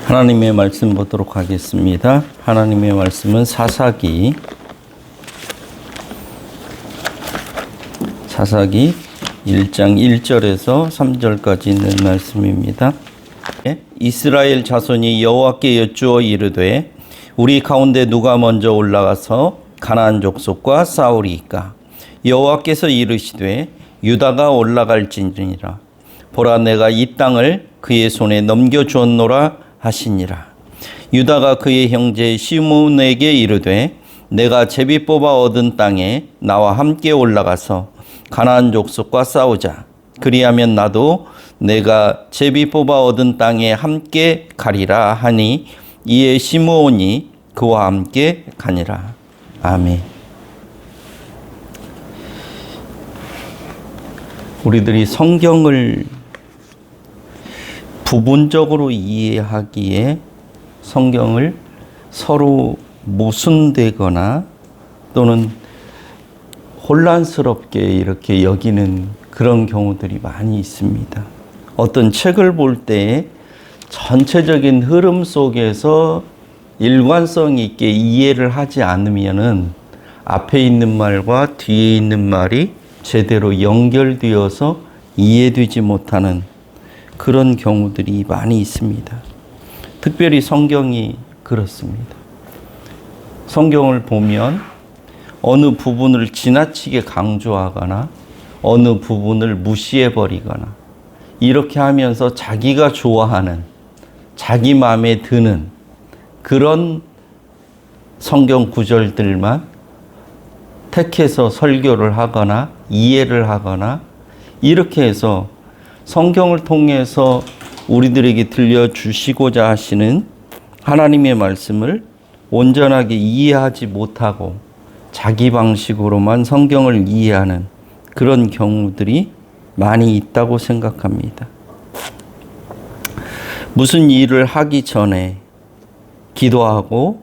하나님의 말씀 보도록 하겠습니다. 하나님의 말씀은 사사기 1장 1절에서 3절까지 있는 말씀입니다. 이스라엘 자손이 여호와께 여쭈어 이르되 우리 가운데 누가 먼저 올라가서 가나안 족속과 싸우리이까? 여호와께서 이르시되 유다가 올라갈지니라. 보라, 내가 이 땅을 그의 손에 넘겨주었노라 하시니라. 유다가 그의 형제 시므온에게 이르되 내가 제비 뽑아 얻은 땅에 나와 함께 올라가서 가나안 족속과 싸우자. 그리하면 나도 내가 제비 뽑아 얻은 땅에 함께 가리라 하니 이에 시므온이 그와 함께 가니라. 아멘. 우리들이 성경을 부분적으로 이해하기에 성경을 서로 모순되거나 또는 혼란스럽게 이렇게 여기는 그런 경우들이 많이 있습니다. 어떤 책을 볼 때 전체적인 흐름 속에서 일관성 있게 이해를 하지 않으면은 앞에 있는 말과 뒤에 있는 말이 제대로 연결되어서 이해되지 못하는 그런 경우들이 많이 있습니다. 특별히 성경이 그렇습니다. 성경을 보면 어느 부분을 지나치게 강조하거나 어느 부분을 무시해버리거나 이렇게 하면서 자기가 좋아하는, 자기 마음에 드는 그런 성경 구절들만 택해서 설교를 하거나 이해를 하거나 이렇게 해서 성경을 통해서 우리들에게 들려주시고자 하시는 하나님의 말씀을 온전하게 이해하지 못하고 자기 방식으로만 성경을 이해하는 그런 경우들이 많이 있다고 생각합니다. 무슨 일을 하기 전에 기도하고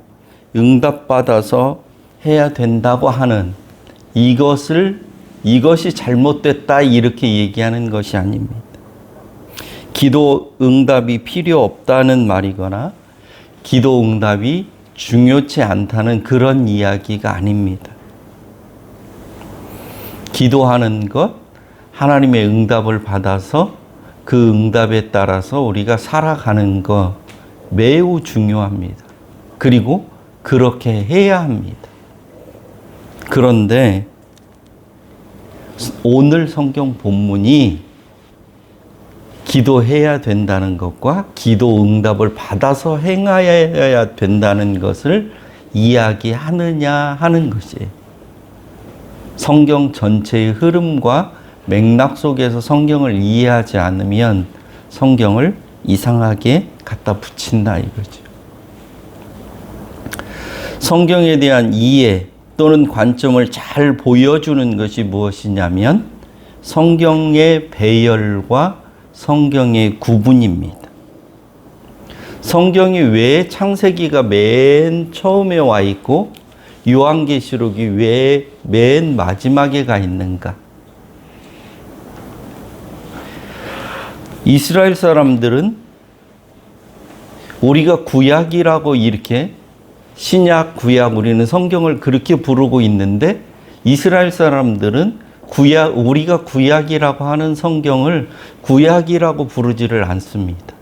응답받아서 해야 된다고 하는 이것이 잘못됐다 이렇게 얘기하는 것이 아닙니다. 기도 응답이 필요 없다는 말이거나 기도 응답이 중요치 않다는 그런 이야기가 아닙니다. 기도하는 것, 하나님의 응답을 받아서 그 응답에 따라서 우리가 살아가는 것 매우 중요합니다. 그리고 그렇게 해야 합니다. 그런데 오늘 성경 본문이 기도해야 된다는 것과 기도 응답을 받아서 행하여야 된다는 것을 이야기하느냐 하는 것이에요. 성경 전체의 흐름과 맥락 속에서 성경을 이해하지 않으면 성경을 이상하게 갖다 붙인다 이거죠. 성경에 대한 이해 또는 관점을 잘 보여주는 것이 무엇이냐면 성경의 배열과 성경의 구분입니다. 성경이 왜 창세기가 맨 처음에 와 있고 요한계시록이 왜 맨 마지막에 가 있는가? 이스라엘 사람들은 우리가 구약이라고 이렇게 신약, 구약 우리는 성경을 그렇게 부르고 있는데 이스라엘 사람들은 우리가 구약이라고 하는 성경을 구약이라고 부르지를 않습니다.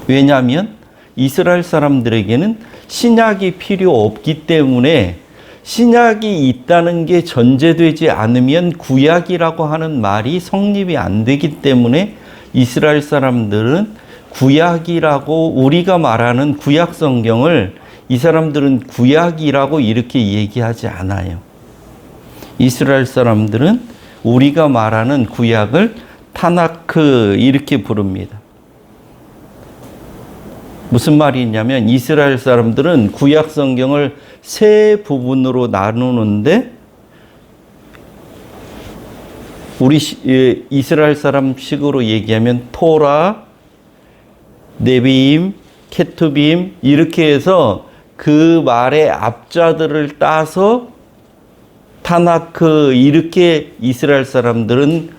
왜냐하면 이스라엘 사람들에게는 신약이 필요 없기 때문에 신약이 있다는 게 전제되지 않으면 구약이라고 하는 말이 성립이 안 되기 때문에 이스라엘 사람들은 구약이라고 우리가 말하는 구약 성경을 이 사람들은 구약이라고 이렇게 얘기하지 않아요. 이스라엘 사람들은 우리가 말하는 구약을 타나크 이렇게 부릅니다. 무슨 말이냐면 이스라엘 사람들은 구약 성경을 세 부분으로 나누는데 우리 이스라엘 사람식으로 얘기하면 토라, 네비임, 케투빔 이렇게 해서 그 말의 앞자들을 따서 타나크 이렇게 이스라엘 사람들은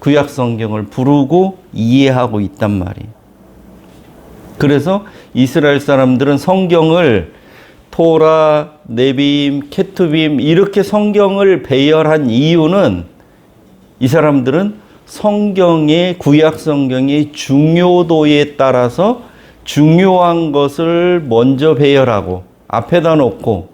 구약 성경을 부르고 이해하고 있단 말이에요. 그래서 이스라엘 사람들은 성경을 토라, 네빔, 케투빔 이렇게 성경을 배열한 이유는 이 사람들은 성경의 구약 성경의 중요도에 따라서 중요한 것을 먼저 배열하고 앞에다 놓고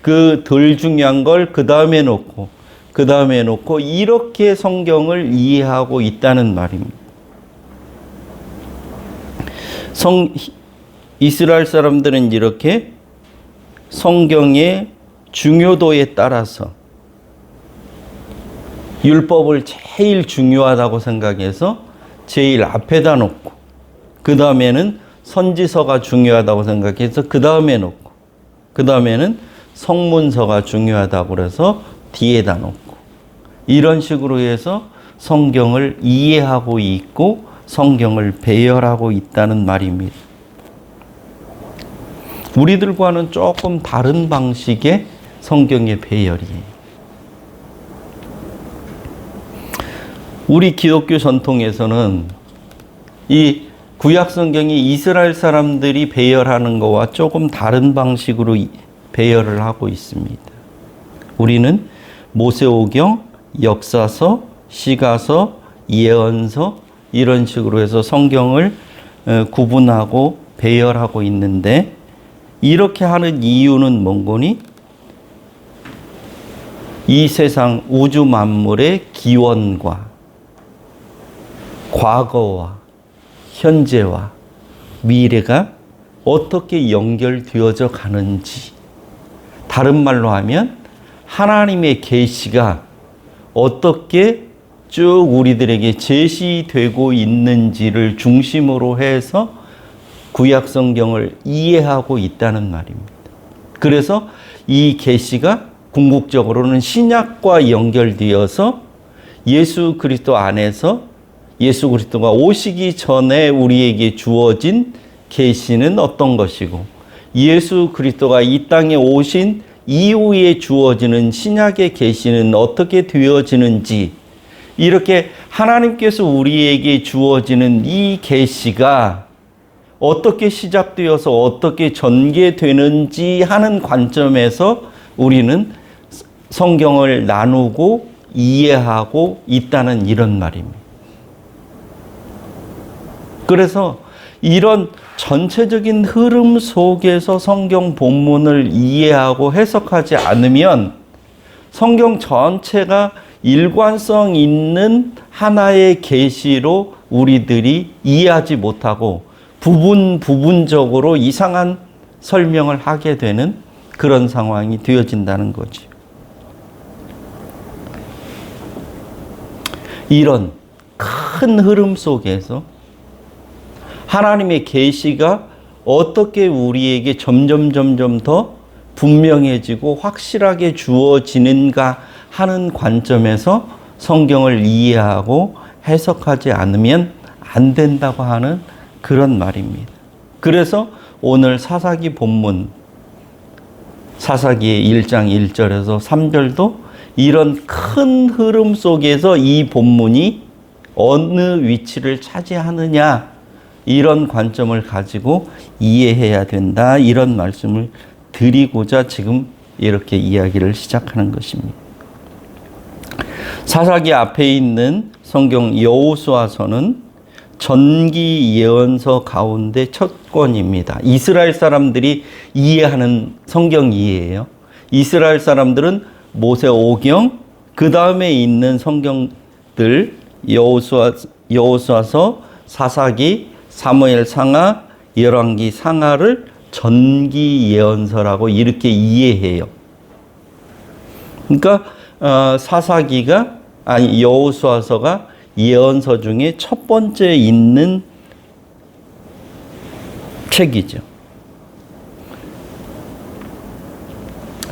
그 덜 중요한 걸 그 다음에 놓고 그 다음에 놓고 이렇게 성경을 이해하고 있다는 말입니다. 이스라엘 사람들은 이렇게 성경의 중요도에 따라서 율법을 제일 중요하다고 생각해서 제일 앞에다 놓고 그 다음에는 선지서가 중요하다고 생각해서 그 다음에 놓고 그 다음에는 성문서가 중요하다고 그래서 뒤에다 놓고 이런 식으로 해서 성경을 이해하고 있고 성경을 배열하고 있다는 말입니다. 우리들과는 조금 다른 방식의 성경의 배열이에요. 우리 기독교 전통에서는 이 구약 성경이 이스라엘 사람들이 배열하는 것과 조금 다른 방식으로 배열을 하고 있습니다. 우리는 모세오경, 역사서, 시가서, 예언서 이런 식으로 해서 성경을 구분하고 배열하고 있는데 이렇게 하는 이유는 뭔거니? 이 세상 우주 만물의 기원과 과거와 현재와 미래가 어떻게 연결되어져 가는지, 다른 말로 하면 하나님의 계시가 어떻게 쭉 우리들에게 제시되고 있는지를 중심으로 해서 구약 성경을 이해하고 있다는 말입니다. 그래서 이 계시가 궁극적으로는 신약과 연결되어서 예수 그리스도 안에서 예수 그리스도가 오시기 전에 우리에게 주어진 계시는 어떤 것이고 예수 그리스도가 이 땅에 오신 이후에 주어지는 신약의 계시는 어떻게 되어지는지 이렇게 하나님께서 우리에게 주어지는 이 계시가 어떻게 시작되어서 어떻게 전개되는지 하는 관점에서 우리는 성경을 나누고 이해하고 있다는 이런 말입니다. 그래서 이런 전체적인 흐름 속에서 성경 본문을 이해하고 해석하지 않으면 성경 전체가 일관성 있는 하나의 계시로 우리들이 이해하지 못하고 부분적으로 이상한 설명을 하게 되는 그런 상황이 되어진다는 거죠. 이런 큰 흐름 속에서 하나님의 계시가 어떻게 우리에게 점점 더 분명해지고 확실하게 주어지는가 하는 관점에서 성경을 이해하고 해석하지 않으면 안 된다고 하는 그런 말입니다. 그래서 오늘 사사기 본문 사사기의 1장 1절에서 3절도 이런 큰 흐름 속에서 이 본문이 어느 위치를 차지하느냐 이런 관점을 가지고 이해해야 된다 이런 말씀을 드리고자 지금 이렇게 이야기를 시작하는 것입니다. 사사기 앞에 있는 성경 여호수아서는 전기 예언서 가운데 첫 권입니다. 이스라엘 사람들이 이해하는 성경 이해예요. 이스라엘 사람들은 모세오경 그 다음에 있는 성경들 여호수아서, 사사기, 사무엘 상하, 열왕기 상하를 전기 예언서라고 이렇게 이해해요. 그러니까 여호수아서가 예언서 중에 첫 번째 있는 책이죠.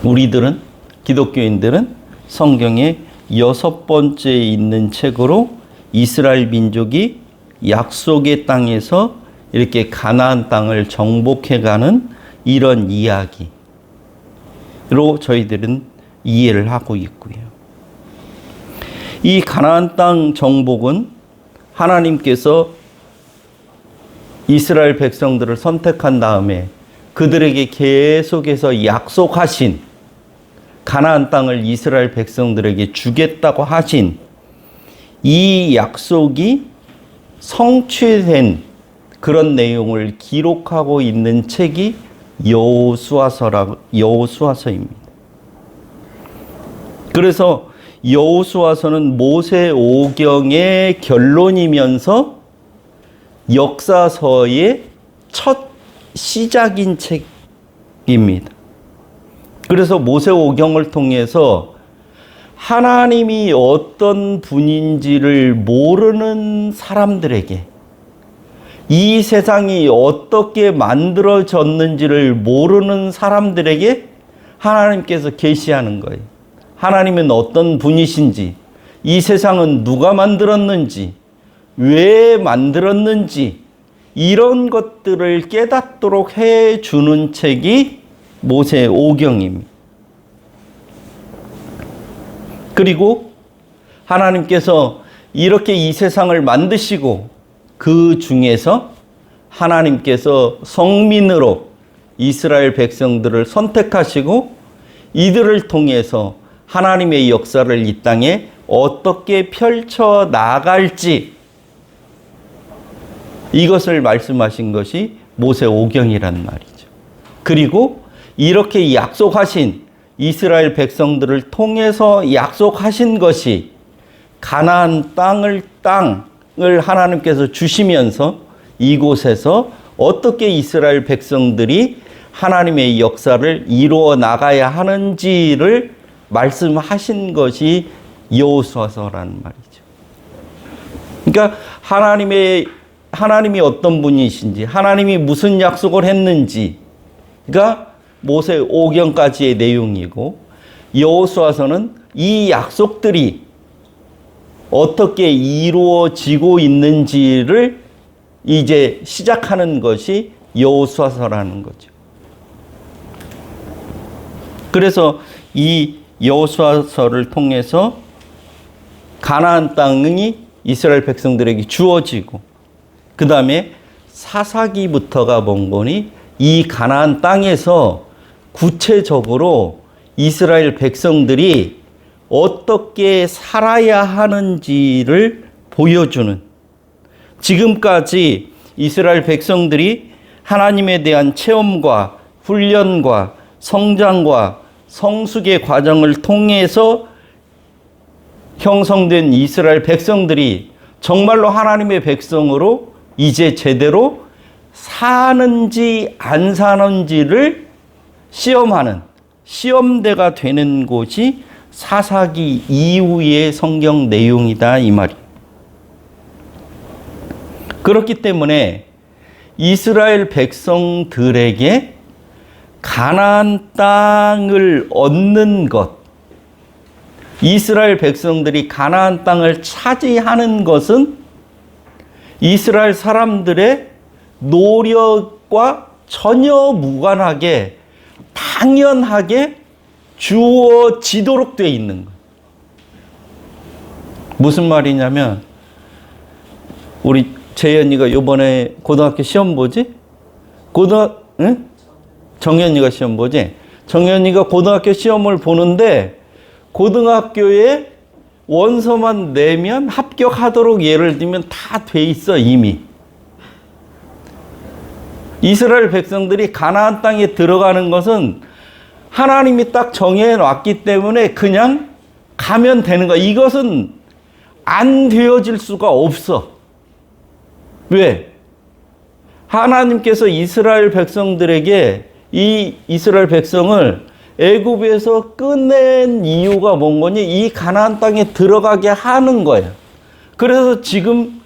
우리들은 기독교인들은 성경에 6번째 있는 책으로 이스라엘 민족이 약속의 땅에서 이렇게 가나안 땅을 정복해가는 이런 이야기로 저희들은 이해를 하고 있고요. 이 가나안 땅 정복은 하나님께서 이스라엘 백성들을 선택한 다음에 그들에게 계속해서 약속하신 가나안 땅을 이스라엘 백성들에게 주겠다고 하신 이 약속이 성취된 그런 내용을 기록하고 있는 책이 여호수아서입니다. 그래서 여호수아서는 모세오경의 결론이면서 역사서의 첫 시작인 책입니다. 그래서 모세오경을 통해서 하나님이 어떤 분인지를 모르는 사람들에게 이 세상이 어떻게 만들어졌는지를 모르는 사람들에게 하나님께서 계시하는 거예요. 하나님은 어떤 분이신지, 이 세상은 누가 만들었는지, 왜 만들었는지 이런 것들을 깨닫도록 해주는 책이 모세오경입니다. 그리고 하나님께서 이렇게 이 세상을 만드시고 그 중에서 하나님께서 성민으로 이스라엘 백성들을 선택하시고 이들을 통해서 하나님의 역사를 이 땅에 어떻게 펼쳐 나갈지 이것을 말씀하신 것이 모세오경이란 말이죠. 그리고 이렇게 약속하신 이스라엘 백성들을 통해서 약속하신 것이 가나안 땅을 하나님께서 주시면서 이곳에서 어떻게 이스라엘 백성들이 하나님의 역사를 이루어 나가야 하는지를 말씀하신 것이 여호수아서라는 말이죠. 그러니까 하나님이 어떤 분이신지, 하나님이 무슨 약속을 했는지가 모세오경까지의 내용이고, 여호수아서는 이 약속들이 어떻게 이루어지고 있는지를 이제 시작하는 것이 여호수아서라는 거죠. 그래서 이 여호수아서를 통해서 가나안 땅이 이스라엘 백성들에게 주어지고, 그 다음에 사사기부터가 본거니 이 가나안 땅에서 구체적으로 이스라엘 백성들이 어떻게 살아야 하는지를 보여주는, 지금까지 이스라엘 백성들이 하나님에 대한 체험과 훈련과 성장과 성숙의 과정을 통해서 형성된 이스라엘 백성들이 정말로 하나님의 백성으로 이제 제대로 사는지 안 사는지를 시험하는 시험대가 되는 곳이 사사기 이후의 성경 내용이다 이 말이에요. 그렇기 때문에 이스라엘 백성들에게 가나안 땅을 얻는 것, 이스라엘 백성들이 가나안 땅을 차지하는 것은 이스라엘 사람들의 노력과 전혀 무관하게 당연하게 주어지도록 되어 있는 거예요. 무슨 말이냐면, 우리 재현이가 이번에 고등학교 시험 보지? 응? 정현이가 시험 보지? 정현이가 고등학교 시험을 보는데 고등학교에 원서만 내면 합격하도록 예를 들면 다 돼 있어 이미. 이스라엘 백성들이 가나안 땅에 들어가는 것은 하나님이 딱 정해놨기 때문에 그냥 가면 되는 거야. 이것은 안 되어질 수가 없어. 왜? 하나님께서 이스라엘 백성들에게 이 이스라엘 백성을 애굽에서 꺼낸 이유가 뭔 거니? 이 가나안 땅에 들어가게 하는 거예요. 그래서 지금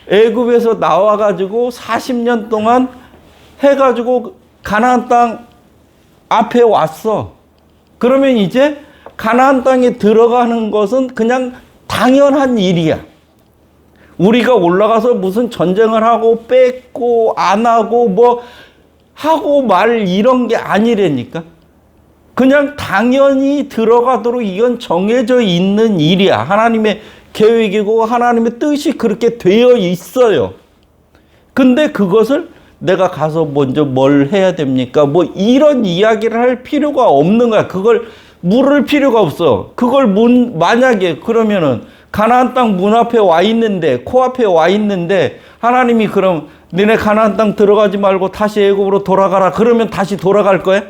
애굽에서 나와가지고 40년 동안 해가지고 가나안 땅 앞에 왔어. 그러면 이제 가나안 땅에 들어가는 것은 그냥 당연한 일이야. 우리가 올라가서 무슨 전쟁을 하고 뺏고 안 하고 뭐 하고 말 이런 게 아니라니까. 그냥 당연히 들어가도록 이건 정해져 있는 일이야. 하나님의 계획이고 하나님의 뜻이 그렇게 되어 있어요. 근데 그것을 내가 가서 먼저 뭘 해야 됩니까? 뭐 이런 이야기를 할 필요가 없는 거야. 그걸 물을 필요가 없어. 그걸 만약에 그러면은 가나안 땅 문 앞에 와 있는데, 코앞에 와 있는데 하나님이 그럼 너네 가나안 땅 들어가지 말고 다시 애굽으로 돌아가라. 그러면 다시 돌아갈 거야?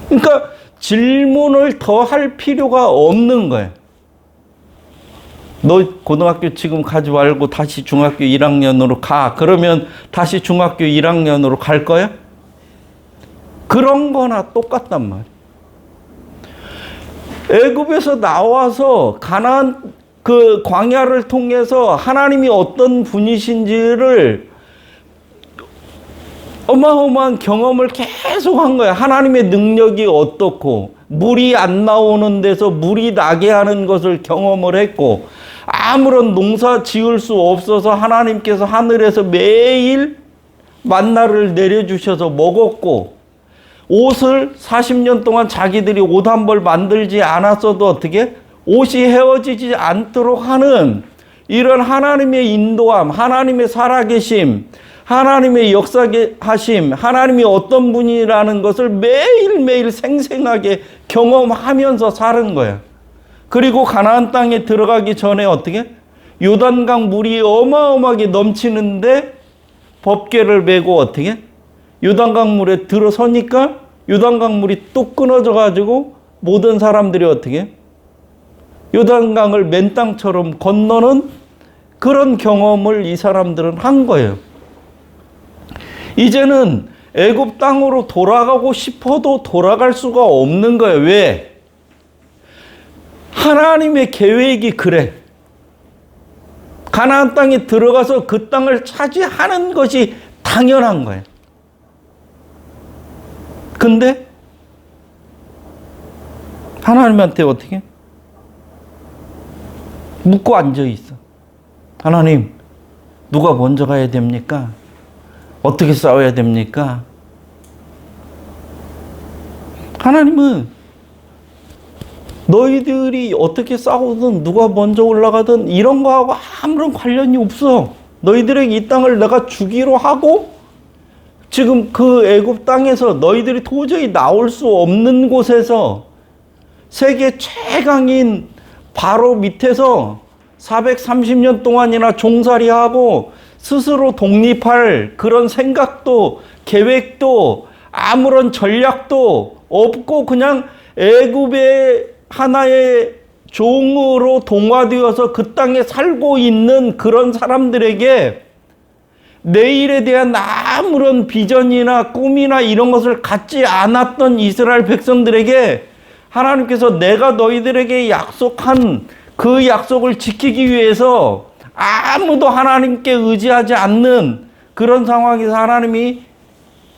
그러니까 질문을 더 할 필요가 없는 거야. 너 고등학교 지금 가지 말고 다시 중학교 1학년으로 가. 그러면 다시 중학교 1학년으로 갈 거야? 그런 거나 똑같단 말이야. 애굽에서 나와서 가나안 그 광야를 통해서 하나님이 어떤 분이신지를 어마어마한 경험을 계속 한 거야. 하나님의 능력이 어떻고, 물이 안 나오는 데서 물이 나게 하는 것을 경험을 했고, 아무런 농사 지을 수 없어서 하나님께서 하늘에서 매일 만나를 내려주셔서 먹었고, 옷을 40년 동안 자기들이 옷 한 벌 만들지 않았어도 어떻게 옷이 헤어지지 않도록 하는 이런 하나님의 인도함, 하나님의 살아계심, 하나님의 역사하심, 하나님이 어떤 분이라는 것을 매일매일 생생하게 경험하면서 사는 거야. 그리고 가나안 땅에 들어가기 전에 어떻게? 요단강 물이 어마어마하게 넘치는데 법궤를 메고 어떻게? 요단강 물에 들어서니까 요단강 물이 뚝 끊어져 가지고 모든 사람들이 어떻게? 요단강을 맨 땅처럼 건너는 그런 경험을 이 사람들은 한 거예요. 이제는 애굽 땅으로 돌아가고 싶어도 돌아갈 수가 없는 거예요. 왜? 하나님의 계획이 그래. 가나안 땅에 들어가서 그 땅을 차지하는 것이 당연한 거예요. 근데 하나님한테 어떻게? 묻고 앉아 있어. 하나님, 누가 먼저 가야 됩니까? 어떻게 싸워야 됩니까? 하나님은 너희들이 어떻게 싸우든 누가 먼저 올라가든 이런 거하고 아무런 관련이 없어. 너희들에게 이 땅을 내가 주기로 하고 지금 그 애굽 땅에서 너희들이 도저히 나올 수 없는 곳에서 세계 최강인 바로 밑에서 430년 동안이나 종살이하고 스스로 독립할 그런 생각도 계획도 아무런 전략도 없고 그냥 애굽의 하나의 종으로 동화되어서 그 땅에 살고 있는 그런 사람들에게 내일에 대한 아무런 비전이나 꿈이나 이런 것을 갖지 않았던 이스라엘 백성들에게 하나님께서 내가 너희들에게 약속한 그 약속을 지키기 위해서 아무도 하나님께 의지하지 않는 그런 상황에서 하나님이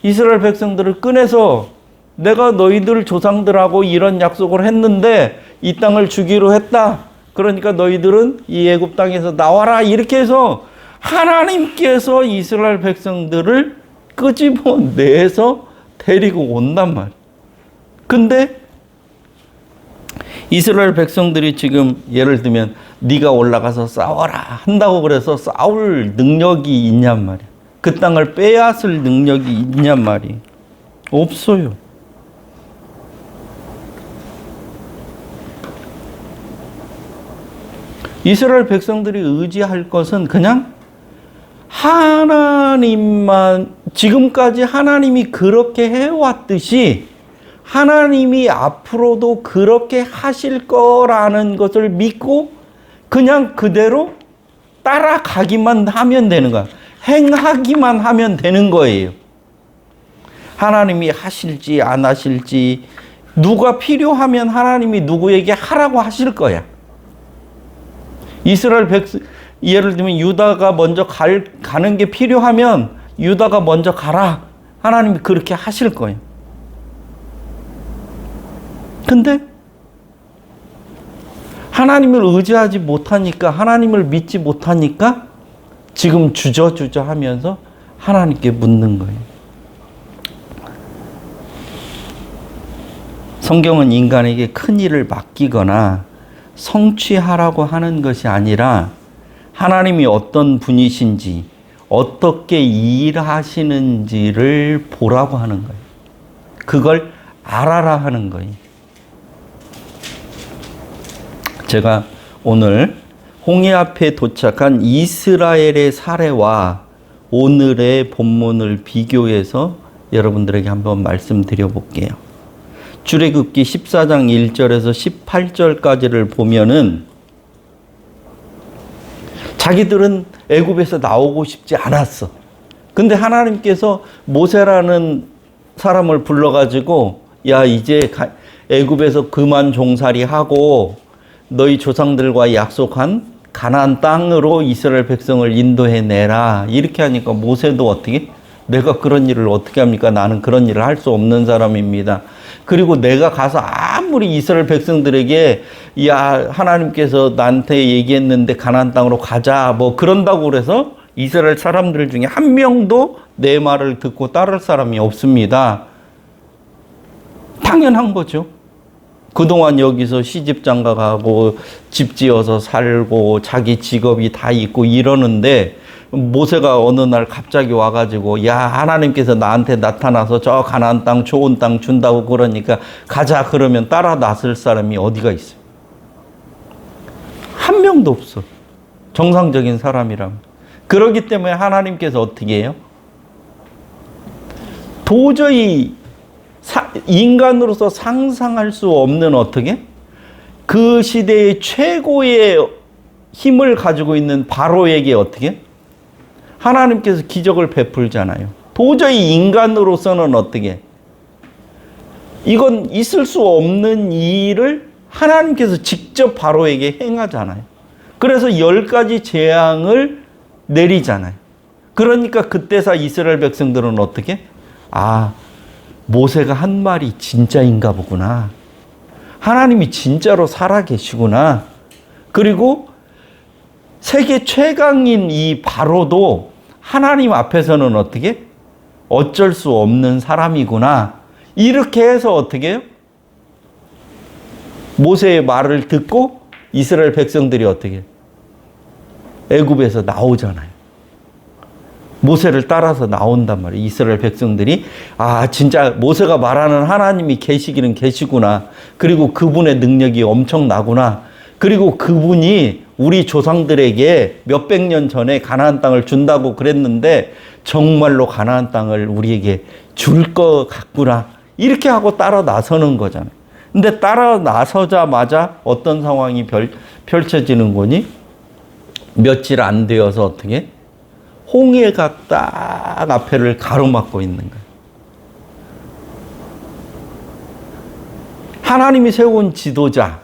이스라엘 백성들을 꺼내서 내가 너희들 조상들하고 이런 약속을 했는데 이 땅을 주기로 했다. 그러니까 너희들은 이 애굽 땅에서 나와라. 이렇게 해서 하나님께서 이스라엘 백성들을 끄집어내서 데리고 온단 말이야. 근데 이스라엘 백성들이 지금 예를 들면 네가 올라가서 싸워라 한다고 그래서 싸울 능력이 있냔 말이야. 그 땅을 빼앗을 능력이 있냔 말이야. 없어요. 이스라엘 백성들이 의지할 것은 그냥 하나님만, 지금까지 하나님이 그렇게 해왔듯이 하나님이 앞으로도 그렇게 하실 거라는 것을 믿고 그냥 그대로 따라가기만 하면 되는 거야. 행하기만 하면 되는 거예요. 하나님이 하실지 안 하실지, 누가 필요하면 하나님이 누구에게 하라고 하실 거야. 이스라엘 백성, 예를 들면 유다가 먼저 가는 게 필요하면 유다가 먼저 가라. 하나님이 그렇게 하실 거예요. 근데 하나님을 의지하지 못하니까, 하나님을 믿지 못하니까 지금 주저주저 하면서 하나님께 묻는 거예요. 성경은 인간에게 큰 일을 맡기거나 성취하라고 하는 것이 아니라 하나님이 어떤 분이신지, 어떻게 일하시는지를 보라고 하는 거예요. 그걸 알아라 하는 거예요. 제가 오늘 홍해 앞에 도착한 이스라엘의 사례와 오늘의 본문을 비교해서 여러분들에게 한번 말씀드려 볼게요. 출애굽기 14장 1절에서 18절까지를 보면은 자기들은 애굽에서 나오고 싶지 않았어. 근데 하나님께서 모세라는 사람을 불러가지고 야 이제 애굽에서 그만 종살이 하고 너희 조상들과 약속한 가나안 땅으로 이스라엘 백성을 인도해 내라. 이렇게 하니까 모세도 어떻게? 내가 그런 일을 어떻게 합니까? 나는 그런 일을 할 수 없는 사람입니다. 그리고 내가 가서 아무리 이스라엘 백성들에게 야 하나님께서 나한테 얘기했는데 가나안 땅으로 가자 뭐 그런다고 그래서 이스라엘 사람들 중에 한 명도 내 말을 듣고 따를 사람이 없습니다. 당연한 거죠. 그동안 여기서 시집장가 가고 집 지어서 살고 자기 직업이 다 있고 이러는데 모세가 어느 날 갑자기 와가지고 야 하나님께서 나한테 나타나서 저 가나안 땅 좋은 땅 준다고 그러니까 가자 그러면 따라 나설 사람이 어디가 있어요? 한 명도 없어. 정상적인 사람이라면. 그렇기 때문에 하나님께서 어떻게 해요? 도저히 인간으로서 상상할 수 없는 어떻게? 그 시대의 최고의 힘을 가지고 있는 바로에게 어떻게? 하나님께서 기적을 베풀잖아요. 도저히 인간으로서는 어떻게? 이건 있을 수 없는 일을 하나님께서 직접 바로에게 행하잖아요. 그래서 10가지 재앙을 내리잖아요. 그러니까 그때서 이스라엘 백성들은 어떻게? 아, 모세가 한 말이 진짜인가 보구나. 하나님이 진짜로 살아계시구나. 그리고 세계 최강인 이 바로도 하나님 앞에서는 어떻게? 어쩔 수 없는 사람이구나. 이렇게 해서 어떻게 해요? 모세의 말을 듣고 이스라엘 백성들이 어떻게 해요? 애굽에서 나오잖아요. 모세를 따라서 나온단 말이에요. 이스라엘 백성들이 아 진짜 모세가 말하는 하나님이 계시기는 계시구나. 그리고 그분의 능력이 엄청나구나. 그리고 그분이 우리 조상들에게 몇백 년 전에 가나안 땅을 준다고 그랬는데 정말로 가나안 땅을 우리에게 줄 것 같구나. 이렇게 하고 따라 나서는 거잖아요. 근데 따라 나서자마자 어떤 상황이 펼쳐지는 거니? 며칠 안 되어서 어떻게? 홍해가 딱 앞에를 가로막고 있는 거예요. 하나님이 세운 지도자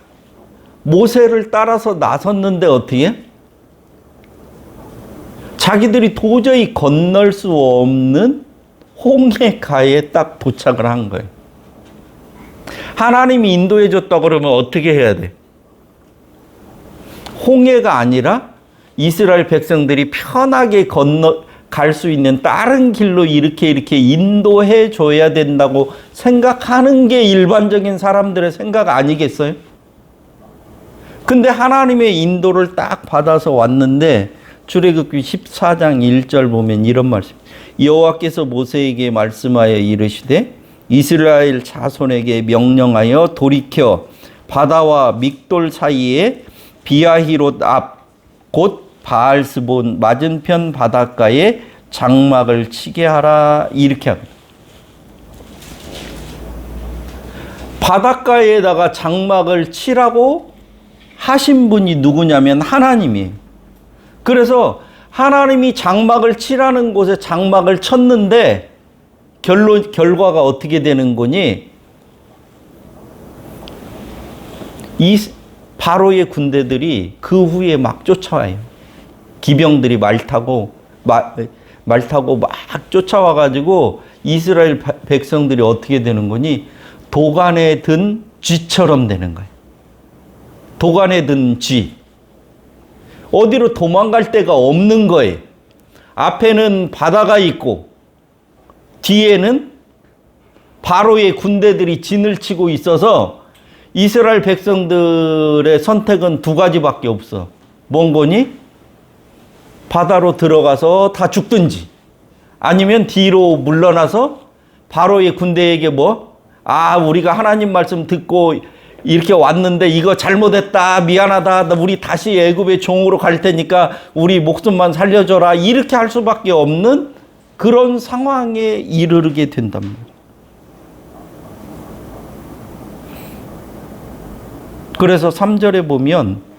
모세를 따라서 나섰는데 어떻게? 자기들이 도저히 건널 수 없는 홍해가에 딱 도착을 한 거예요. 하나님이 인도해 줬다 그러면 어떻게 해야 돼? 홍해가 아니라 이스라엘 백성들이 편하게 갈 수 있는 다른 길로 이렇게 인도해 줘야 된다고 생각하는 게 일반적인 사람들의 생각 아니겠어요? 근데 하나님의 인도를 딱 받아서 왔는데 출애굽기 14장 1절 보면 이런 말씀. 여호와께서 모세에게 말씀하여 이르시되 이스라엘 자손에게 명령하여 돌이켜 바다와 믹돌 사이에 비아히롯 앞 곧 바알스본 맞은편 바닷가에 장막을 치게 하라. 이렇게 합니다. 바닷가에다가 장막을 치라고 하신 분이 누구냐면 하나님이에요. 그래서 하나님이 장막을 치라는 곳에 장막을 쳤는데 결과가 어떻게 되는 거니? 이 바로의 군대들이 그 후에 막 쫓아와요. 기병들이 말 타고 막 쫓아와가지고 이스라엘 백성들이 어떻게 되는 거니? 도간에 든 쥐처럼 되는 거예요. 도간에 든 쥐. 어디로 도망갈 데가 없는 거예요. 앞에는 바다가 있고 뒤에는 바로의 군대들이 진을 치고 있어서 이스라엘 백성들의 선택은 두 가지밖에 없어. 뭔 거니? 바다로 들어가서 다 죽든지, 아니면 뒤로 물러나서 바로의 군대에게 우리가 하나님 말씀 듣고 이렇게 왔는데 이거 잘못했다, 미안하다, 우리 다시 애굽의 종으로 갈 테니까 우리 목숨만 살려줘라, 이렇게 할 수밖에 없는 그런 상황에 이르게 된단 말이에요. 그래서 3절에 보면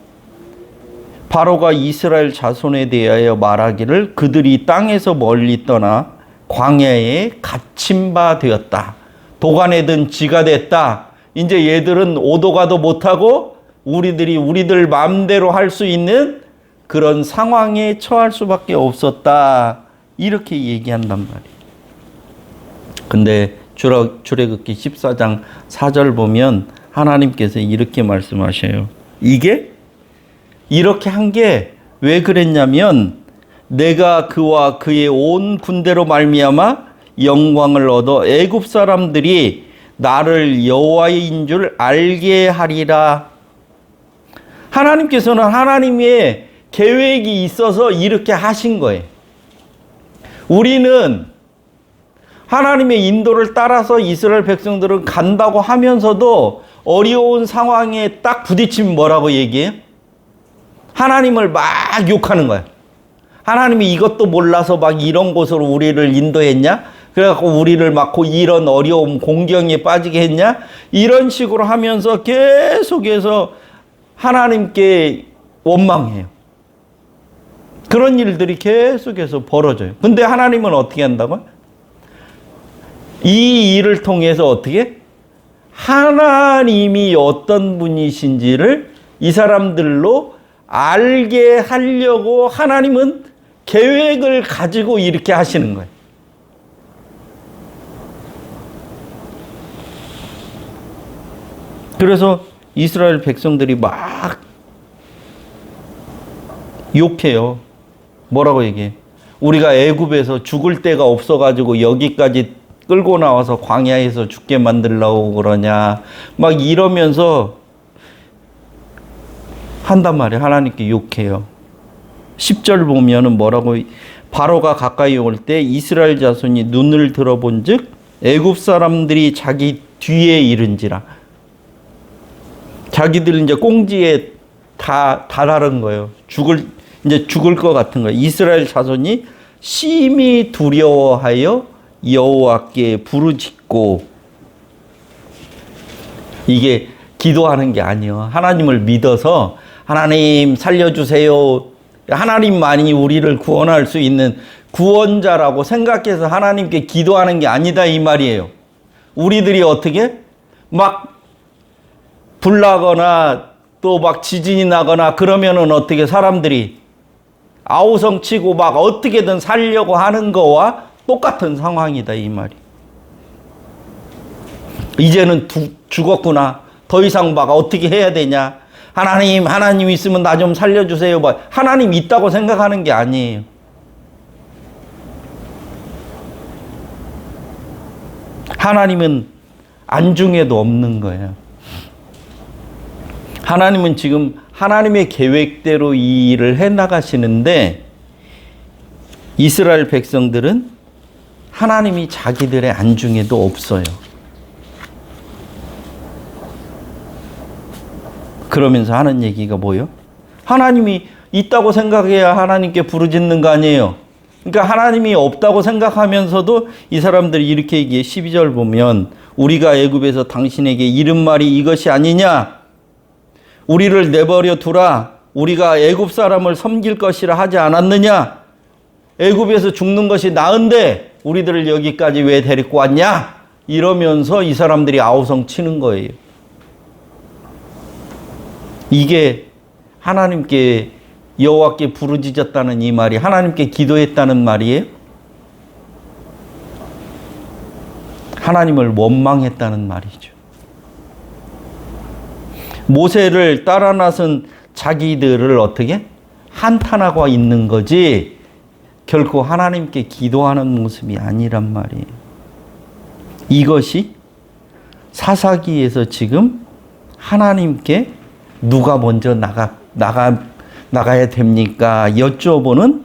바로가 이스라엘 자손에 대하여 말하기를 그들이 땅에서 멀리 떠나 광야에 갇힌 바 되었다. 도간에 든 쥐가 됐다. 이제 얘들은 오도 가도 못하고 우리들 마음대로 할 수 있는 그런 상황에 처할 수밖에 없었다. 이렇게 얘기한단 말이에요. 근데 출애굽기 14장 4절 보면 하나님께서 이렇게 말씀하셔요. 이게 이렇게 한 게 왜 그랬냐면 내가 그와 그의 온 군대로 말미암아 영광을 얻어 애굽 사람들이 나를 여호와인 줄 알게 하리라. 하나님께서는 하나님의 계획이 있어서 이렇게 하신 거예요. 우리는 하나님의 인도를 따라서 이스라엘 백성들은 간다고 하면서도 어려운 상황에 딱 부딪히면 뭐라고 얘기해요? 하나님을 막 욕하는 거예요. 하나님이 이것도 몰라서 막 이런 곳으로 우리를 인도했냐? 그래갖고 우리를 막 이런 어려움, 공경에 빠지게 했냐? 이런 식으로 하면서 계속해서 하나님께 원망해요. 그런 일들이 계속해서 벌어져요. 근데 하나님은 어떻게 한다고요? 이 일을 통해서 어떻게? 하나님이 어떤 분이신지를 이 사람들로 알게 하려고 하나님은 계획을 가지고 이렇게 하시는 거예요. 그래서 이스라엘 백성들이 막 욕해요. 뭐라고 얘기해? 우리가 애굽에서 죽을 데가 없어가지고 여기까지 끌고 나와서 광야에서 죽게 만들려고 그러냐, 막 이러면서 한단 말이에요. 하나님께 욕해요. 10절 보면은 뭐라고, 바로가 가까이 올 때 이스라엘 자손이 눈을 들어본 즉 애굽 사람들이 자기 뒤에 이른지라. 자기들 이제 꽁지에 다 다다른 거예요. 이제 죽을 것 같은 거예요. 이스라엘 자손이 심히 두려워하여 여호와께 부르짖고, 이게 기도하는 게 아니에요. 하나님을 믿어서 하나님 살려주세요. 하나님만이 우리를 구원할 수 있는 구원자라고 생각해서 하나님께 기도하는 게 아니다 이 말이에요. 우리들이 어떻게 막 불나거나 또 막 지진이 나거나 그러면은 어떻게 사람들이 아우성 치고 막 어떻게든 살려고 하는 거와 똑같은 상황이다 이 말이. 이제는 죽었구나. 더 이상 막 어떻게 해야 되냐. 하나님 있으면 나 좀 살려주세요. 하나님 있다고 생각하는 게 아니에요. 하나님은 안중에도 없는 거예요. 하나님은 지금 하나님의 계획대로 이 일을 해나가시는데 이스라엘 백성들은 하나님이 자기들의 안중에도 없어요. 그러면서 하는 얘기가 뭐예요? 하나님이 있다고 생각해야 하나님께 부르짖는 거 아니에요. 그러니까 하나님이 없다고 생각하면서도 이 사람들이 이렇게 얘기해. 12절 보면 우리가 애굽에서 당신에게 이른 말이 이것이 아니냐? 우리를 내버려 두라. 우리가 애굽 사람을 섬길 것이라 하지 않았느냐? 애굽에서 죽는 것이 나은데 우리들을 여기까지 왜 데리고 왔냐? 이러면서 이 사람들이 아우성 치는 거예요. 이게 하나님께 여호와께 부르짖었다는 이 말이 하나님께 기도했다는 말이에요? 하나님을 원망했다는 말이죠. 모세를 따라 나선 자기들을 어떻게? 한탄하고 있는 거지 결코 하나님께 기도하는 모습이 아니란 말이에요. 이것이 사사기에서 지금 하나님께 누가 먼저 나가야 됩니까? 여쭤보는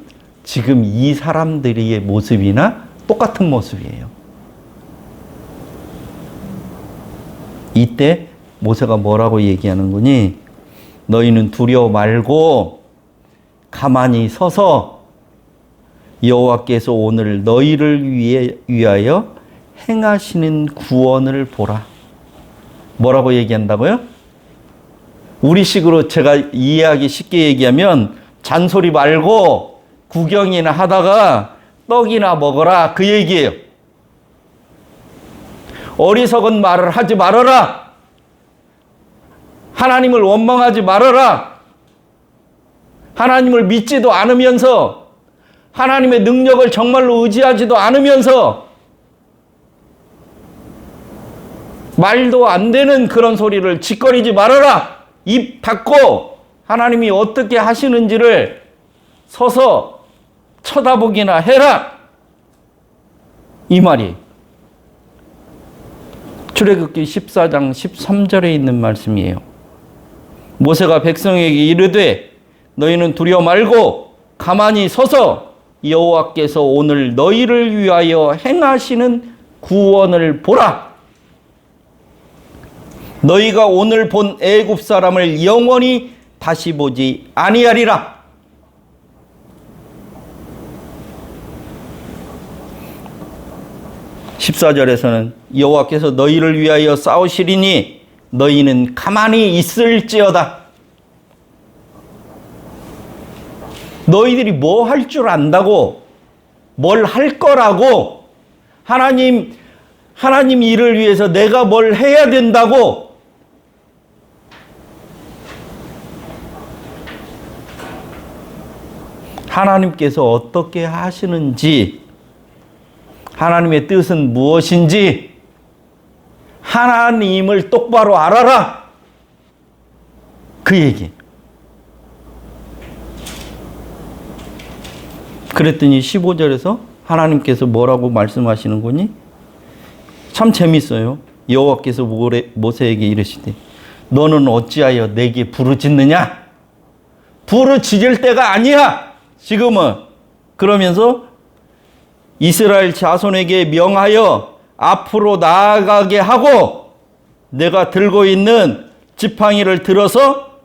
지금 이 사람들의 모습이나 똑같은 모습이에요. 이때 모세가 뭐라고 얘기하는 거니? 너희는 두려워 말고 가만히 서서 여호와께서 오늘 너희를 위하여 행하시는 구원을 보라. 뭐라고 얘기한다고요? 우리식으로 제가 이해하기 쉽게 얘기하면 잔소리 말고 구경이나 하다가 떡이나 먹어라, 그 얘기예요. 어리석은 말을 하지 말아라. 하나님을 원망하지 말아라. 하나님을 믿지도 않으면서, 하나님의 능력을 정말로 의지하지도 않으면서 말도 안 되는 그런 소리를 짓거리지 말아라. 입 닫고 하나님이 어떻게 하시는지를 서서 쳐다보기나 해라. 이 말이 출애굽기 14장 13절에 있는 말씀이에요. 모세가 백성에게 이르되 너희는 두려워 말고 가만히 서서 여호와께서 오늘 너희를 위하여 행하시는 구원을 보라. 너희가 오늘 본 애굽 사람을 영원히 다시 보지 아니하리라. (14절에서는) 여호와께서 너희를 위하여 싸우시리니 너희는 가만히 있을지어다. 너희들이 뭐 할 줄 안다고, 뭘 할 거라고, 하나님 일을 위해서 내가 뭘 해야 된다고, 하나님께서 어떻게 하시는지, 하나님의 뜻은 무엇인지 하나님을 똑바로 알아라. 그 얘기. 그랬더니 15절에서 하나님께서 뭐라고 말씀하시는 거니? 참 재밌어요. 여호와께서 모세에게 이르시되 너는 어찌하여 내게 부르짖느냐? 부르짖을 때가 아니야, 지금은. 그러면서 이스라엘 자손에게 명하여 앞으로 나아가게 하고 내가 들고 있는 지팡이를 들어서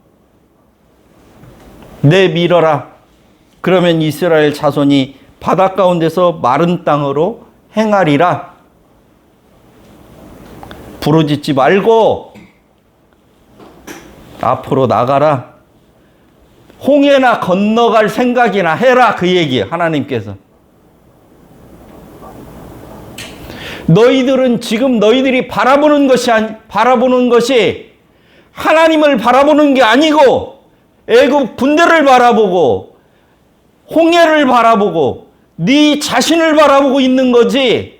내밀어라. 그러면 이스라엘 자손이 바다 가운데서 마른 땅으로 행하리라. 부르짖지 말고 앞으로 나가라. 홍해나 건너갈 생각이나 해라, 그 얘기예요, 하나님께서. 너희들은 지금 너희들이 바라보는 것이 하나님을 바라보는 게 아니고 애굽 군대를 바라보고 홍해를 바라보고 네 자신을 바라보고 있는 거지,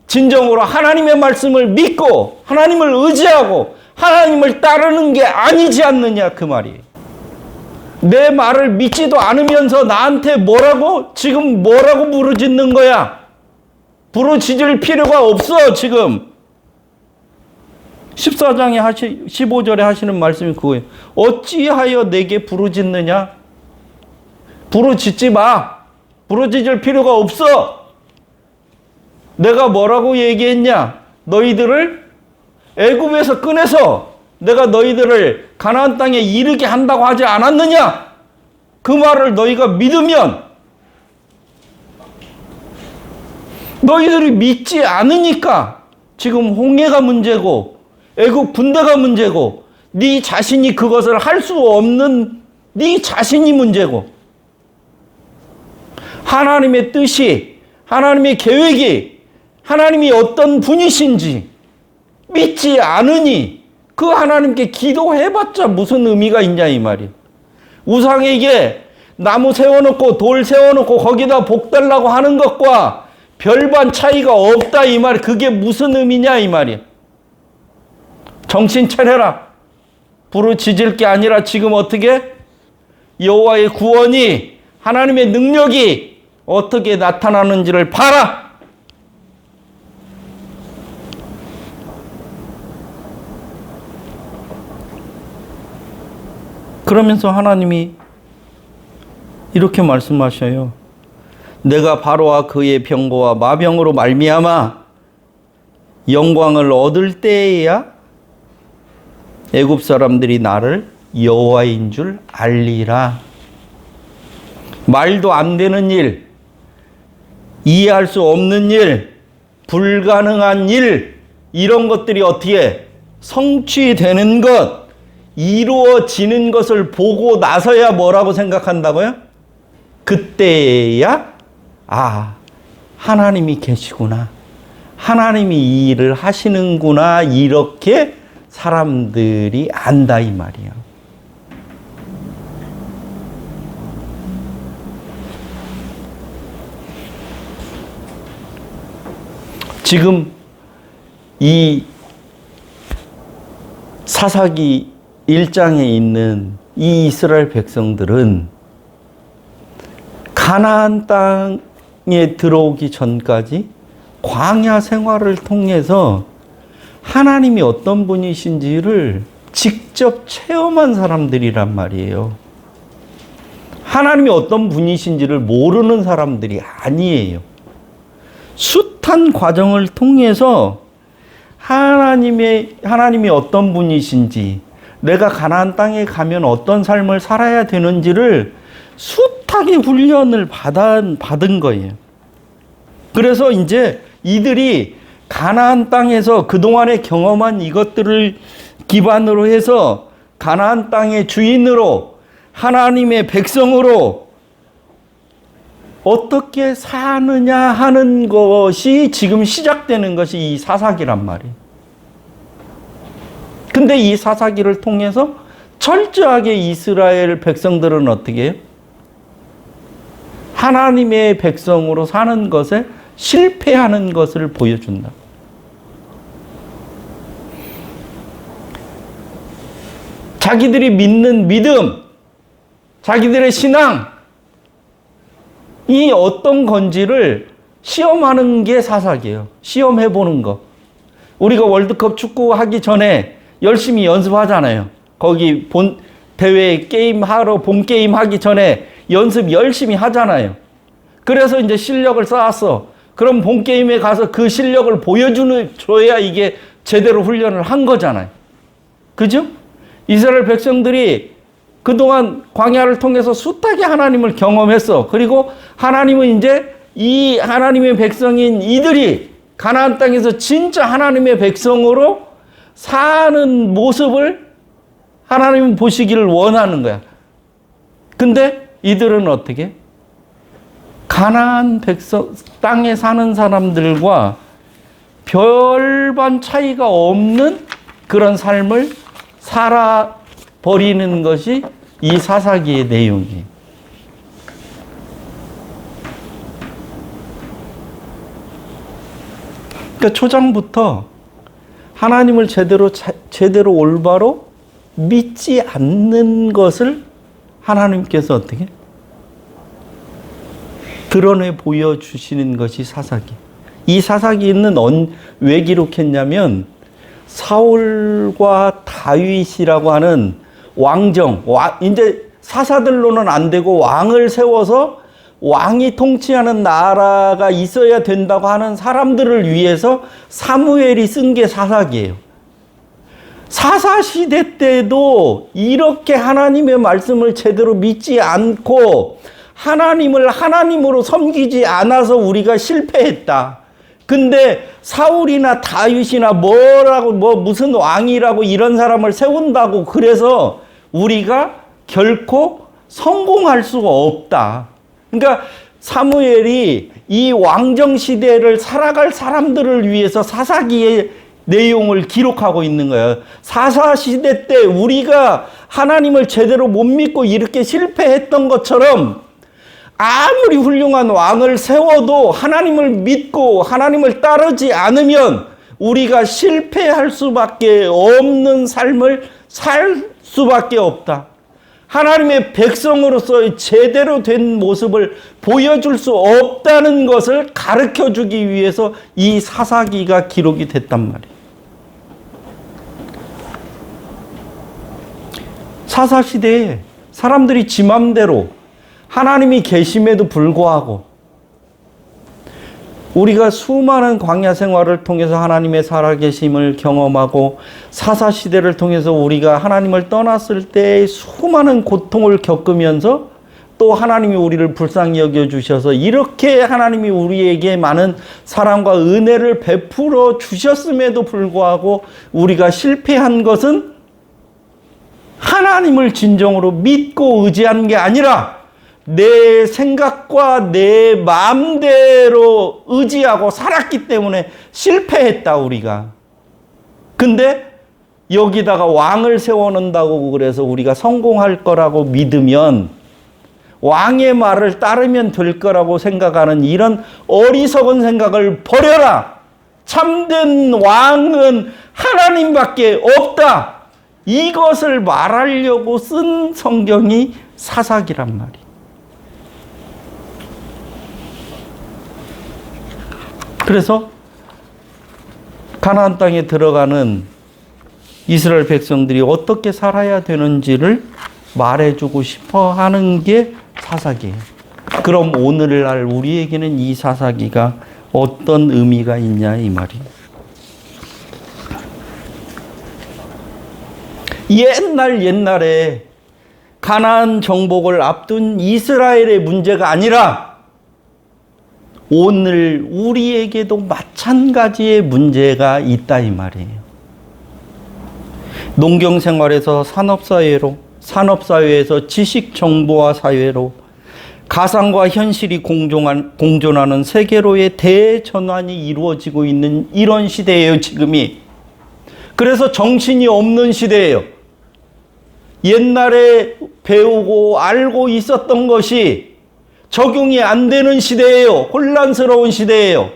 진정으로 하나님의 말씀을 믿고 하나님을 의지하고 하나님을 따르는 게 아니지 않느냐, 그 말이에요. 내 말을 믿지도 않으면서 나한테 지금 뭐라고 부르짖는 거야? 부르짖을 필요가 없어, 지금. 14장에 15절에 하시는 말씀이 그거예요. 어찌하여 내게 부르짖느냐? 부르짖지 마. 부르짖을 필요가 없어. 내가 뭐라고 얘기했냐? 너희들을 애굽에서 꺼내서 내가 너희들을 가나안 땅에 이르게 한다고 하지 않았느냐? 그 말을 너희가 믿으면, 너희들이 믿지 않으니까 지금 홍해가 문제고 애국 군대가 문제고 네 자신이 그것을 할 수 없는 네 자신이 문제고, 하나님의 뜻이, 하나님의 계획이, 하나님이 어떤 분이신지 믿지 않으니 그 하나님께 기도해봤자 무슨 의미가 있냐, 이 말이에요. 우상에게 나무 세워놓고 돌 세워놓고 거기다 복 달라고 하는 것과 별반 차이가 없다, 이 말. 그게 무슨 의미냐, 이 말이에요. 정신 차려라. 부르짖을 게 아니라 지금 어떻게 여호와의 구원이, 하나님의 능력이 어떻게 나타나는지를 봐라. 그러면서 하나님이 이렇게 말씀하셔요. 내가 바로와 그의 병거와 마병으로 말미암아 영광을 얻을 때에야 애굽 사람들이 나를 여호와인 줄 알리라. 말도 안 되는 일, 이해할 수 없는 일, 불가능한 일, 이런 것들이 어떻게 성취되는 것, 이루어지는 것을 보고 나서야 뭐라고 생각한다고요? 그때야 하나님이 계시구나, 하나님이 이 일을 하시는구나, 이렇게 사람들이 안다 이 말이야. 지금 이 사사기 1장에 있는 이 이스라엘 백성들은 가나안 땅에 들어오기 전까지 광야 생활을 통해서 하나님이 어떤 분이신지를 직접 체험한 사람들이란 말이에요. 하나님이 어떤 분이신지를 모르는 사람들이 아니에요. 숱한 과정을 통해서 하나님이 어떤 분이신지, 내가 가나안 땅에 가면 어떤 삶을 살아야 되는지를 숱하게 훈련을 받은 거예요. 그래서 이제 이들이 가나안 땅에서 그동안에 경험한 이것들을 기반으로 해서 가나안 땅의 주인으로, 하나님의 백성으로 어떻게 사느냐 하는 것이 지금 시작되는 것이 이 사사기란 말이에요. 근데 이 사사기를 통해서 철저하게 이스라엘 백성들은 어떻게 해요? 하나님의 백성으로 사는 것에 실패하는 것을 보여준다. 자기들이 믿는 믿음, 자기들의 신앙, 이 어떤 건지를 시험하는 게 사사기예요. 시험해보는 거. 우리가 월드컵 축구 하기 전에 열심히 연습하잖아요. 거기 대회 게임 하러 본 게임 하기 전에 연습 열심히 하잖아요. 그래서 이제 실력을 쌓았어. 그럼 본 게임에 가서 그 실력을 보여줘야 이게 제대로 훈련을 한 거잖아요. 그죠? 이스라엘 백성들이 그동안 광야를 통해서 숱하게 하나님을 경험했어. 그리고 하나님은 이제 이 하나님의 백성인 이들이 가나안 땅에서 진짜 하나님의 백성으로 사는 모습을 하나님은 보시기를 원하는 거야. 근데 이들은 어떻게? 가나안 백성 땅에 사는 사람들과 별반 차이가 없는 그런 삶을 살아버리는 것이 이 사사기의 내용이에요. 그러니까 초장부터 하나님을 제대로 올바로 믿지 않는 것을 하나님께서 어떻게 드러내 보여주시는 것이 사사기. 이 사사기는 왜 기록했냐면 사울과 다윗이라고 하는 왕정, 이제 사사들로는 안 되고 왕을 세워서 왕이 통치하는 나라가 있어야 된다고 하는 사람들을 위해서 사무엘이 쓴 게 사사기예요. 사사시대 때도 이렇게 하나님의 말씀을 제대로 믿지 않고 하나님을 하나님으로 섬기지 않아서 우리가 실패했다. 근데 사울이나 다윗이나 무슨 왕이라고 이런 사람을 세운다고 그래서 우리가 결코 성공할 수가 없다. 그러니까 사무엘이 이 왕정 시대를 살아갈 사람들을 위해서 사사기의 내용을 기록하고 있는 거예요. 사사 시대 때 우리가 하나님을 제대로 못 믿고 이렇게 실패했던 것처럼 아무리 훌륭한 왕을 세워도 하나님을 믿고 하나님을 따르지 않으면 우리가 실패할 수밖에 없는 삶을 살 수밖에 없다. 하나님의 백성으로서의 제대로 된 모습을 보여줄 수 없다는 것을 가르쳐주기 위해서 이 사사기가 기록이 됐단 말이에요. 사사시대에 사람들이 지 맘대로 하나님이 계심에도 불구하고 우리가 수많은 광야 생활을 통해서 하나님의 살아계심을 경험하고 사사시대를 통해서 우리가 하나님을 떠났을 때 수많은 고통을 겪으면서 또 하나님이 우리를 불쌍히 여겨주셔서 이렇게 하나님이 우리에게 많은 사랑과 은혜를 베풀어 주셨음에도 불구하고 우리가 실패한 것은 하나님을 진정으로 믿고 의지한 게 아니라 내 생각과 내 마음대로 의지하고 살았기 때문에 실패했다, 우리가. 근데 여기다가 왕을 세워놓는다고 그래서 우리가 성공할 거라고 믿으면, 왕의 말을 따르면 될 거라고 생각하는 이런 어리석은 생각을 버려라. 참된 왕은 하나님밖에 없다. 이것을 말하려고 쓴 성경이 사사기란 말이에요. 그래서 가나안 땅에 들어가는 이스라엘 백성들이 어떻게 살아야 되는지를 말해주고 싶어 하는 게 사사기예요. 그럼 오늘날 우리에게는 이 사사기가 어떤 의미가 있냐, 이 말이에요. 옛날에 가나안 정복을 앞둔 이스라엘의 문제가 아니라 오늘 우리에게도 마찬가지의 문제가 있다, 이 말이에요. 농경생활에서 산업사회로, 산업사회에서 지식정보화 사회로, 가상과 현실이 공존하는 세계로의 대전환이 이루어지고 있는 이런 시대예요, 지금이. 그래서 정신이 없는 시대예요. 옛날에 배우고 알고 있었던 것이 적용이 안 되는 시대예요. 혼란스러운 시대예요.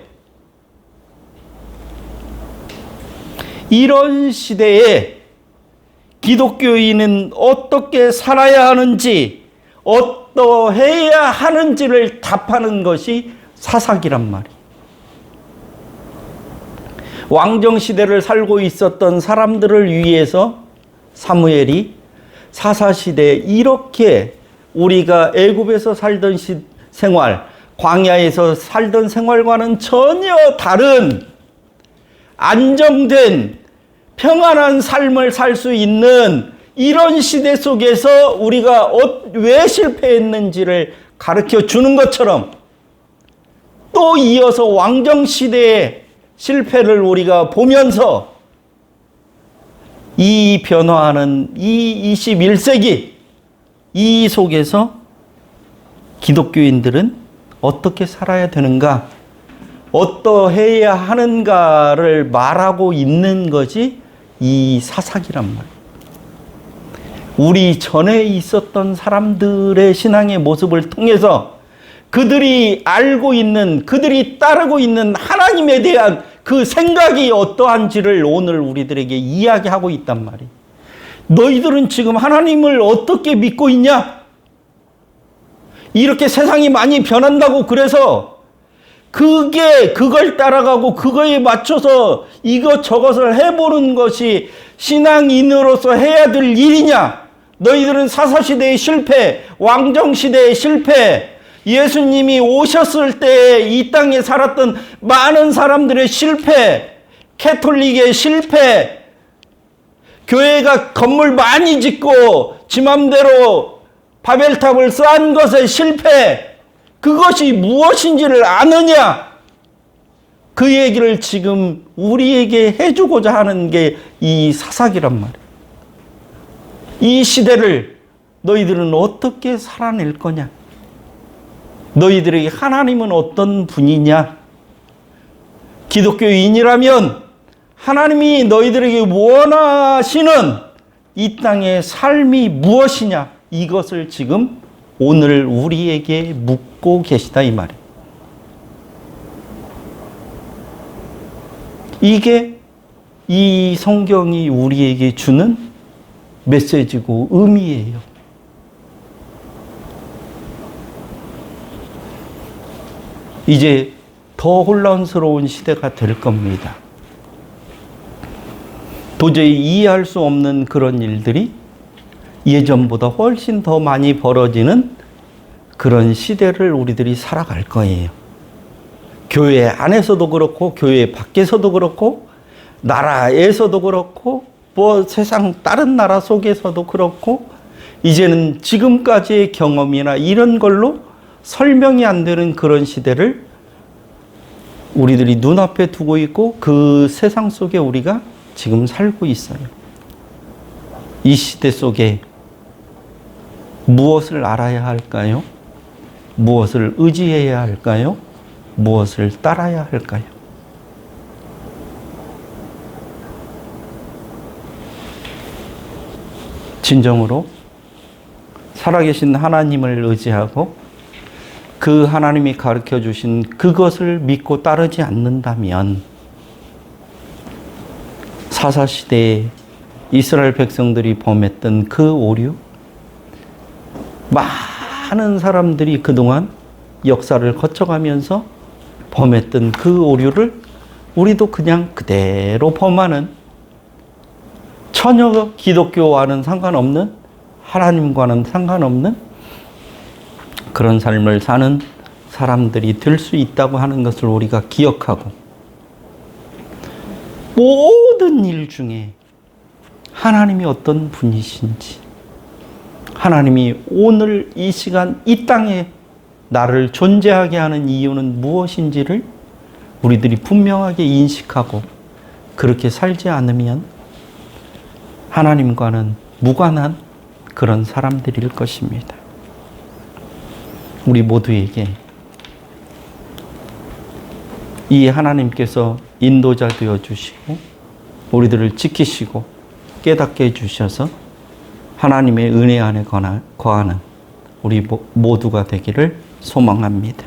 이런 시대에 기독교인은 어떻게 살아야 하는지, 어떠해야 하는지를 답하는 것이 사사기란 말이에요. 왕정시대를 살고 있었던 사람들을 위해서 사무엘이 사사시대에 이렇게 우리가 애굽에서 살던 생활, 광야에서 살던 생활과는 전혀 다른 안정된 평안한 삶을 살 수 있는 이런 시대 속에서 우리가 왜 실패했는지를 가르쳐 주는 것처럼 또 이어서 왕정시대의 실패를 우리가 보면서 이 변화하는 이 21세기 이 속에서 기독교인들은 어떻게 살아야 되는가, 어떠해야 하는가를 말하고 있는 것이 이 사사기란 말이에요. 우리 전에 있었던 사람들의 신앙의 모습을 통해서 그들이 알고 있는, 그들이 따르고 있는 하나님에 대한 그 생각이 어떠한지를 오늘 우리들에게 이야기하고 있단 말이에요. 너희들은 지금 하나님을 어떻게 믿고 있냐? 이렇게 세상이 많이 변한다고 그래서 그걸 따라가고 그거에 맞춰서 이것저것을 해보는 것이 신앙인으로서 해야 될 일이냐? 너희들은 사사시대의 실패, 왕정시대의 실패, 예수님이 오셨을 때 이 땅에 살았던 많은 사람들의 실패, 캐톨릭의 실패, 교회가 건물 많이 짓고 지 맘대로 바벨탑을 쌓은 것의 실패, 그것이 무엇인지를 아느냐? 그 얘기를 지금 우리에게 해주고자 하는 게 이 사사기란 말이에요. 이 시대를 너희들은 어떻게 살아낼 거냐? 너희들에게 하나님은 어떤 분이냐? 기독교인이라면 하나님이 너희들에게 원하시는 이 땅의 삶이 무엇이냐? 이것을 지금 오늘 우리에게 묻고 계시다, 이 말이에요. 이게 이 성경이 우리에게 주는 메시지고 의미예요. 이제 더 혼란스러운 시대가 될 겁니다. 도저히 이해할 수 없는 그런 일들이 예전보다 훨씬 더 많이 벌어지는 그런 시대를 우리들이 살아갈 거예요. 교회 안에서도 그렇고 교회 밖에서도 그렇고 나라에서도 그렇고 뭐 세상 다른 나라 속에서도 그렇고 이제는 지금까지의 경험이나 이런 걸로 설명이 안 되는 그런 시대를 우리들이 눈앞에 두고 있고 그 세상 속에 우리가 지금 살고 있어요. 이 시대 속에 무엇을 알아야 할까요? 무엇을 의지해야 할까요? 무엇을 따라야 할까요? 진정으로 살아계신 하나님을 의지하고 그 하나님이 가르쳐 주신 그것을 믿고 따르지 않는다면 사사시대에 이스라엘 백성들이 범했던 그 오류, 많은 사람들이 그동안 역사를 거쳐가면서 범했던 그 오류를 우리도 그냥 그대로 범하는, 전혀 기독교와는 상관없는, 하나님과는 상관없는 그런 삶을 사는 사람들이 될 수 있다고 하는 것을 우리가 기억하고, 모든 일 중에 하나님이 어떤 분이신지, 하나님이 오늘 이 시간 이 땅에 나를 존재하게 하는 이유는 무엇인지를 우리들이 분명하게 인식하고 그렇게 살지 않으면 하나님과는 무관한 그런 사람들일 것입니다. 우리 모두에게 이 하나님께서 인도자 되어 주시고 우리들을 지키시고 깨닫게 해주셔서 하나님의 은혜 안에 거하는 우리 모두가 되기를 소망합니다.